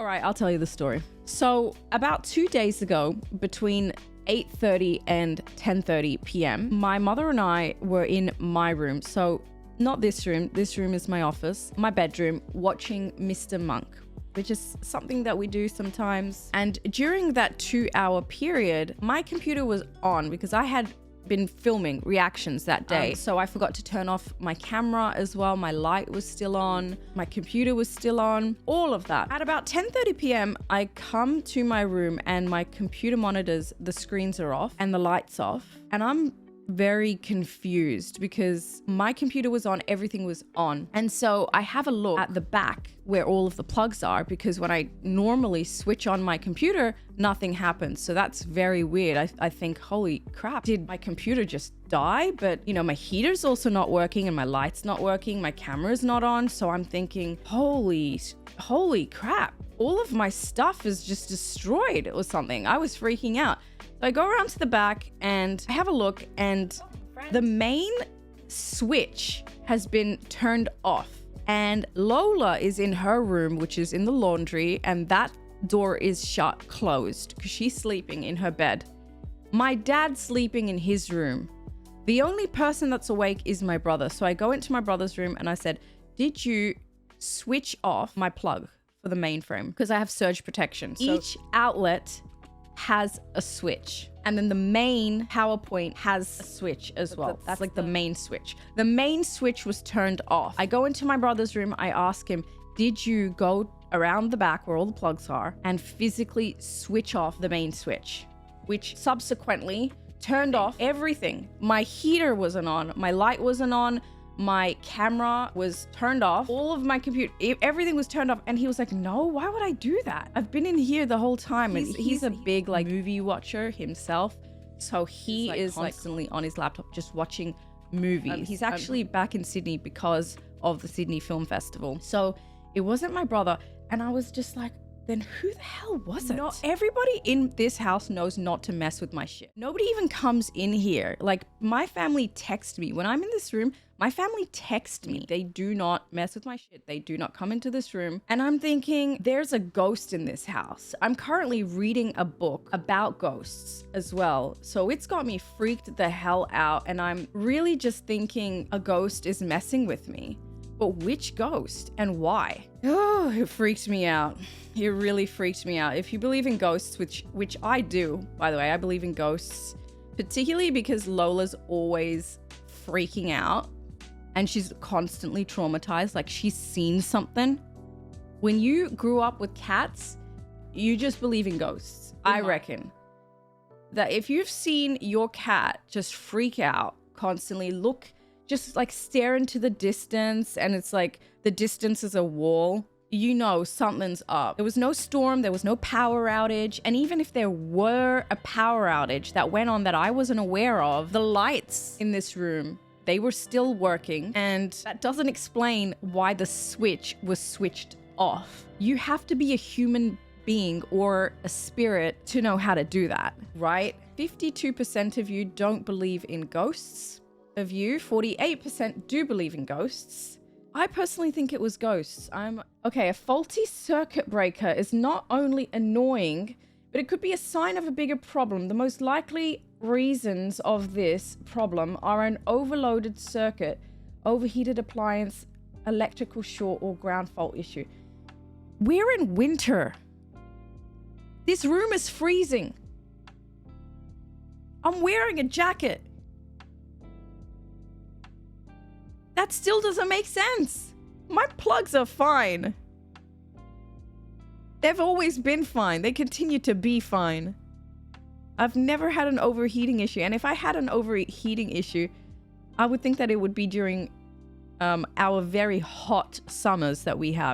All right, I'll tell you the story. So about 2 days ago, between 8:30 and 10:30 p.m., my mother and I were in my room. So not this room. This room is my office, my bedroom, watching Mr. Monk, which is something that we do sometimes. And during that 2-hour period, my computer was on because I had been filming reactions that day. So I forgot to turn off my camera as well. My light was still on. My computer was still on. All of that. At about 10:30 p.m., I come to my room and my computer monitors, the screens are off and the lights off. And I'm very confused because my computer was on, everything was on. And so I have a look at the back where all of the plugs are, because when I normally switch on my computer, nothing happens. So that's very weird. I think, holy crap, did my computer just die? But you know, my heater's also not working and my light's not working. My camera's not on. So I'm thinking, holy crap, all of my stuff is just destroyed or something. I was freaking out. So I go around to the back and I have a look, and the main switch has been turned off. And Lola is in her room, which is in the laundry, and that door is shut, closed, because she's sleeping in her bed. My dad's sleeping in his room. The only person that's awake is my brother. So I go into my brother's room and I said, did you switch off my plug for the mainframe? Because I have surge protection. So each outlet has a switch, and then the main PowerPoint has a switch as well. That's like the main switch. The main switch was turned off. I go into my brother's room. I ask him, did you go around the back where all the plugs are and physically switch off the main switch? Which subsequently turned off everything. My heater wasn't on, my light wasn't on, my camera was turned off, all of my computer, everything was turned off. And he was like, no, why would I do that? I've been in here the whole time. And he's a big like movie watcher himself. So he is constantly on his laptop just watching movies. He's actually back in Sydney because of the Sydney Film Festival. So it wasn't my brother. And I was just like, then who the hell was it? Not everybody in this house knows not to mess with my shit. Nobody even comes in here. Like, my family texts me. When I'm in this room, my family texts me. They do not mess with my shit. They do not come into this room. And I'm thinking, there's a ghost in this house. I'm currently reading a book about ghosts as well. So it's got me freaked the hell out. And I'm really just thinking a ghost is messing with me. But which ghost and why? Oh, it freaked me out. It really freaked me out. If you believe in ghosts, which I do, by the way, I believe in ghosts, particularly because Lola's always freaking out and she's constantly traumatized, like she's seen something. When you grew up with cats, you just believe in ghosts. I reckon that if you've seen your cat just freak out constantly, just like stare into the distance, and it's like the distance is a wall, you know something's up. There was no storm, there was no power outage, and even if there were a power outage that went on that I wasn't aware of, the lights in this room, they were still working, and that doesn't explain why the switch was switched off. You have to be a human being or a spirit to know how to do that, right? 52% of you don't believe in ghosts. Of you, 48% do believe in ghosts. I personally think it was ghosts. Okay, a faulty circuit breaker is not only annoying, but it could be a sign of a bigger problem. The most likely reasons of this problem are an overloaded circuit, overheated appliance, electrical short, or ground fault issue. We're in winter. This room is freezing. I'm wearing a jacket. That still doesn't make sense. My plugs are fine. They've always been fine. They continue to be fine. I've never had an overheating issue. And if I had an overheating issue, I would think that it would be during our very hot summers that we have.